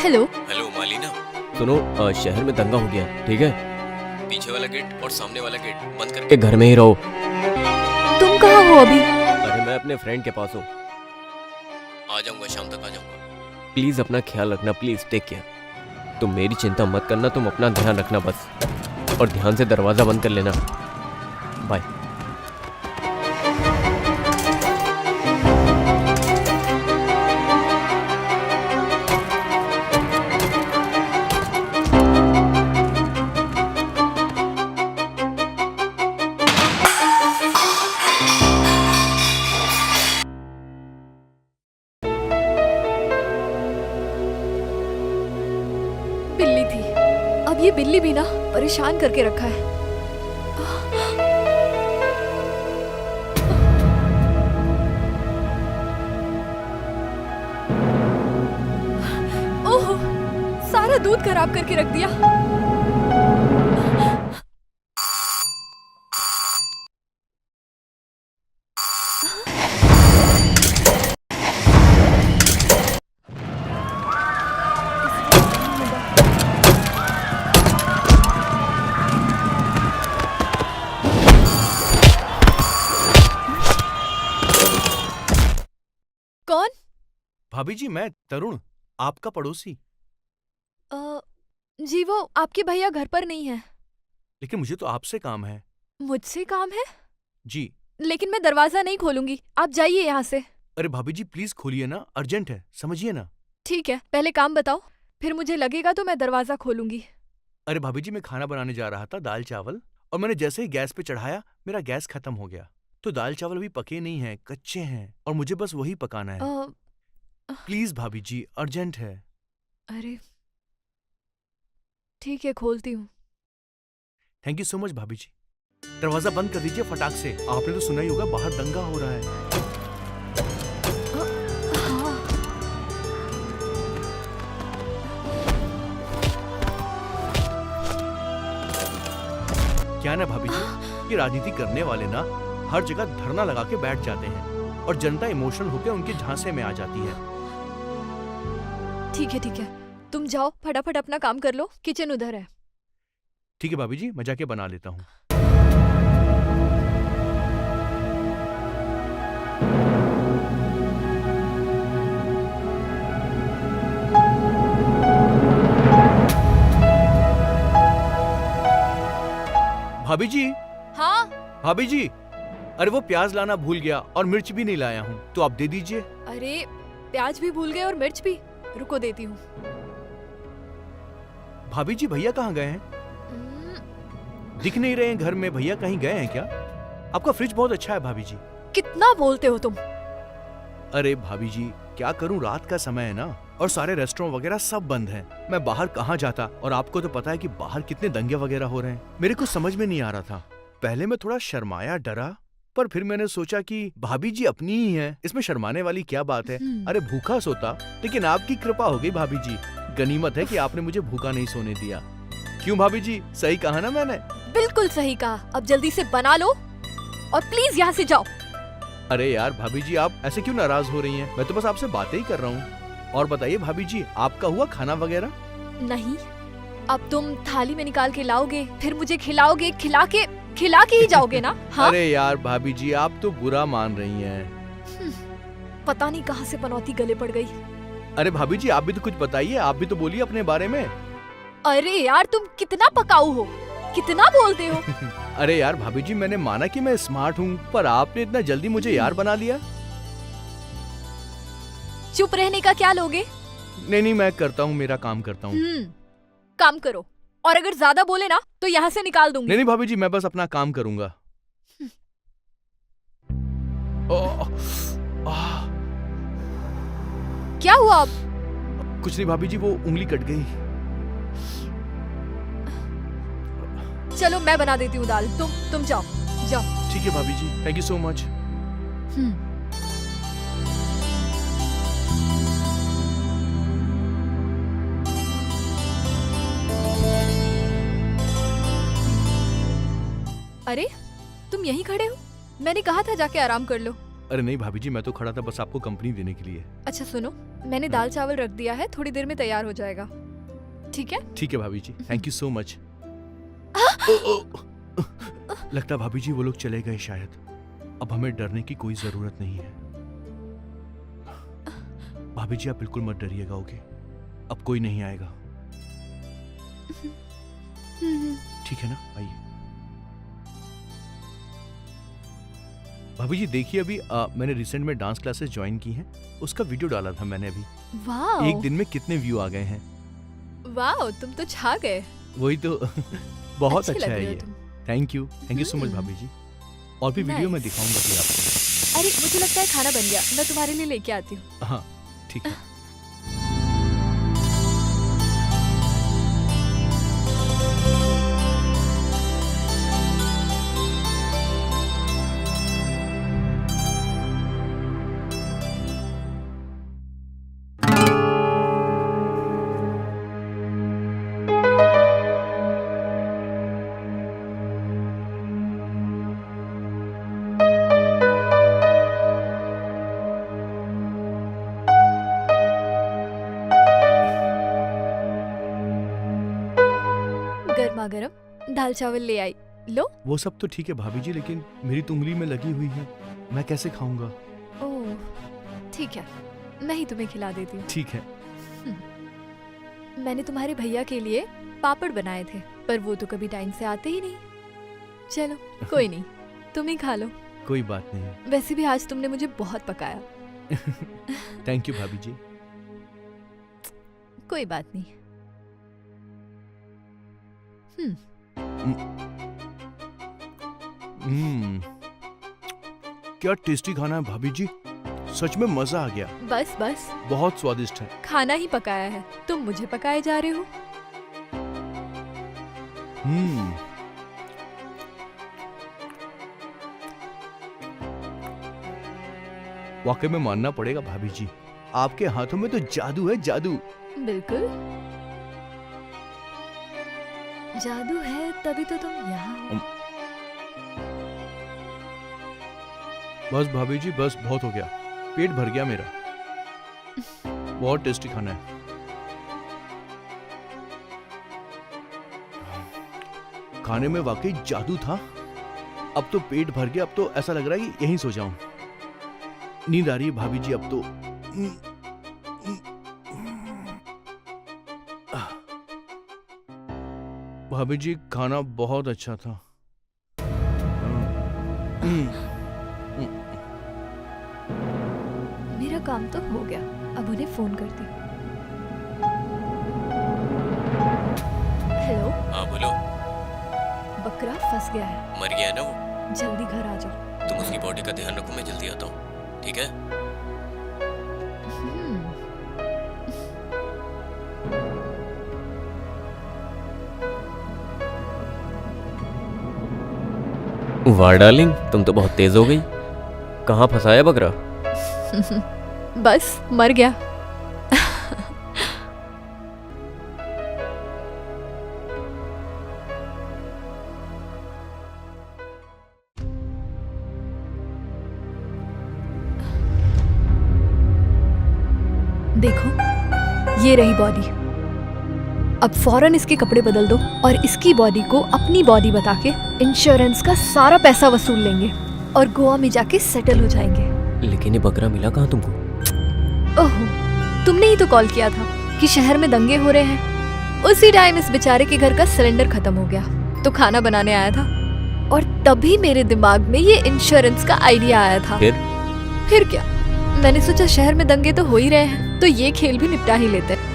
Hello. Hello मालिना, सुनो, शहर में दंगा हो गया, ठीक है? पीछे वाला गेट और सामने वाला गेट बंद करके घर में ही रहो। तुम कहाँ हो अभी? अरे मैं अपने फ्रेंड के पास हूँ। आ जाऊंगा, शाम तक आ जाऊंगा। प्लीज अपना ख्याल रखना, प्लीज टेक केयर। तुम मेरी चिंता मत करना, तुम अपना ध्यान रखना बस, और ध्यान से दरवाजा बंद कर लेना। बाय। बिल्ली थी, अब ये बिल्ली भी ना परेशान करके रखा है। ओह, सारा दूध खराब करके रख दिया। कौन? भाभी जी, मैं तरुण, आपका पड़ोसी। जी वो आपके भैया घर पर नहीं है। लेकिन मुझे तो आपसे काम है। मुझसे काम है? जी। लेकिन मैं दरवाजा नहीं खोलूंगी, आप जाइए यहाँ से। अरे भाभी जी प्लीज खोलिए ना, अर्जेंट है, समझिए ना। ठीक है, पहले काम बताओ, फिर मुझे लगेगा तो मैं दरवाजा खोलूंगी। अरे भाभी जी, मैं खाना बनाने जा रहा था, दाल चावल, और मैंने जैसे ही गैस पे चढ़ाया मेरा गैस खत्म हो गया। तो दाल चावल अभी पके नहीं हैं, कच्चे हैं, और मुझे बस वही पकाना है। प्लीज भाभी जी, अर्जेंट है। अरे ठीक है, खोलती हूँ। थैंक यू सो मच भाभी जी। दरवाजा बंद कर दीजिए फटाक से। आपने तो सुना ही होगा, बाहर दंगा हो रहा है। हाँ। क्या ना भाभी जी, ये राजनीति करने वाले ना हर जगह धरना लगा के बैठ जाते हैं, और जनता इमोशनल होकर उनके झांसे में आ जाती है। ठीक है, तुम जाओ फटाफट अपना काम कर लो, किचन उधर है। ठीक है भाभी जी, मैं जाके बना लेता हूँ। भाभी जी। हाँ। भाभी जी, अरे वो प्याज लाना भूल गया और मिर्च भी नहीं लाया हूँ, तो आप दे दीजिए। अरे प्याज भी भूल गए और मिर्च भी, रुको देती हूँ। भाभी जी भैया कहाँ गए हैं? दिख नहीं रहे हैं घर में, भैया कहीं गए हैं क्या? आपका फ्रिज बहुत अच्छा है भाभी जी। कितना बोलते हो तुम? अरे भाभी जी क्या करूं, रात का समय है ना, और सारे रेस्टोरेंट वगैरह सब बंद हैं। मैं बाहर कहाँ जाता, और आपको तो पता है कि बाहर कितने दंगे वगैरह हो रहे हैं। मेरे को समझ में नहीं आ रहा था। पहले मैं थोड़ा शर्माया, डरा, पर फिर मैंने सोचा कि भाभी जी अपनी ही है, इसमें शर्माने वाली क्या बात है। अरे भूखा सोता, लेकिन आपकी कृपा हो गई भाभी जी। गनीमत है कि आपने मुझे भूखा नहीं सोने दिया। क्यों भाभी जी, सही कहा ना मैंने? बिल्कुल सही कहा। अब जल्दी से बना लो और प्लीज यहाँ से जाओ। अरे यार भाभी जी, आप ऐसे क्यों नाराज हो रही हैं? मैं तो बस आपसे बातें ही कर रहा हूँ। और बताइए भाभी जी, आपका हुआ खाना वगैरह? नहीं, अब तुम थाली में निकाल के लाओगे, फिर मुझे खिलाओगे, खिला के ही जाओगे ना? हाँ? अरे यार भाभी जी, आप तो बुरा मान रही हैं। पता नहीं कहाँ से पनौती गले पड़ गई। अरे भाभी जी, आप भी तो कुछ बताइए, आप भी तो बोलिए अपने बारे में। अरे यार तुम कितना पकाऊ हो, कितना बोलते हो। अरे यार भाभी जी, मैंने माना कि मैं स्मार्ट हूँ, पर आपने इतना जल्दी मुझे यार बना लिया। चुप रहने का क्या लोगे? नहीं, मैं करता हूँ, मेरा काम करता हूँ। काम करो, और अगर ज्यादा बोले ना तो यहाँ से निकाल दूंगी। नहीं भाभी जी, मैं बस अपना काम करूंगा। क्या हुआ अब? कुछ नहीं भाभी जी, वो उंगली कट गई। चलो मैं बना देती हूँ दाल, तुम जाओ। ठीक है भाभी जी, थैंक यू सो मच। अरे तुम यहीं खड़े हो? मैंने कहा था जाके आराम कर लो। अरे नहीं भाभी जी, मैं तो खड़ा था बस आपको कंपनी देने के लिए। अच्छा सुनो, मैंने दाल चावल रख दिया है, थोड़ी देर में तैयार हो जाएगा, ठीक है? ठीक है भाभी जी, थैंक यू सो मच। लगता भाभी जी वो लोग चले गए शायद। अब हमें डरने की कोई जरूरत नहीं है। भाभी जी आप बिल्कुल मत डरिएगा, ओके? अब कोई नहीं आएगा, ठीक है ना? आइए भाभी जी, देखिए अभी मैंने रिसेंट में डांस क्लासेस ज्वाइन की हैं, उसका वीडियो डाला था मैंने अभी। वाह एक दिन में कितने व्यू आ गए हैं। वाह, तुम तो छा गए। वही तो बहुत अच्छी अच्छा लग है रही हो ये। तुम। थैंक यू सो मच भाभी जी। और भी वीडियो मैं Nice. दिखाऊंगा भी आपको। अरे मुझे लगता है खाना बन गया, मैं तुम्हारे लिए लेके आती हूँ। हाँ ठीक है। गर्मा गर्म दाल चावल ले आई, लो। वो सब तो ठीक है भाभी जी, लेकिन मेरी तो उंगली में लगी हुई है, मैं कैसे खाऊंगा? ओह ठीक है, मैं ही तुम्हें खिला देती हूँ। ठीक है। मैंने तुम्हारे भैया के लिए पापड़ बनाए थे, पर वो तो कभी टाइम से आते ही नहीं। चलो कोई नहीं, तुम ही खा लो। कोई बात नहीं। वैसे भी आज तुमने मुझे बहुत पकाया। थैंक यू भाभी जी। कोई बात नहीं। क्या टेस्टी खाना है भाभी जी, सच में मजा आ गया। बस बस, बहुत स्वादिष्ट है। खाना ही पकाया है, तुम मुझे पकाए जा रहे हो। वाकई में मानना पड़ेगा भाभी जी, आपके हाथों में तो जादू है, जादू। बिल्कुल जादू है, तभी तो तुम यहाँ हो। बस भाभी जी बस, बहुत हो गया, पेट भर गया मेरा। बहुत टेस्टी खाना है। खाने में वाकई जादू था। अब तो पेट भर गया, अब तो ऐसा लग रहा है कि यहीं सो जाऊं। नींद आ रही है भाभी जी अब तो। भाभी जी खाना बहुत अच्छा था। मेरा काम तो हो गया, अब उन्हें फोन करती। हेलो। हाँ बोलो। बकरा फंस गया है, मर गया है ना वो? जल्दी घर आ जाओ। तुम उसकी बॉडी का ध्यान रखो, मैं जल्दी आता हूँ, ठीक है? वाह डार्लिंग, तुम तो बहुत तेज हो गई। कहाँ फंसाया बकरा? बस मर गया। देखो, ये रही बॉडी। अब फौरन इसके कपड़े बदल दो और इसकी बॉडी को अपनी बॉडी बता के इंश्योरेंस का सारा पैसा वसूल लेंगे और गोवा में जाके सेटल हो जाएंगे। लेकिन ये बकरा मिला कहाँ तुमको? ओहो, तुमने ही तो कॉल किया था कि शहर में दंगे हो रहे हैं। उसी टाइम इस बेचारे के घर का सिलेंडर खत्म हो गया, तो खाना बनाने आया था और तभी मेरे दिमाग में ये इंश्योरेंस का आइडिया आया था। फिर क्या, मैंने सोचा शहर में दंगे तो हो ही रहे हैं, तो ये खेल भी निपटा ही लेते हैं।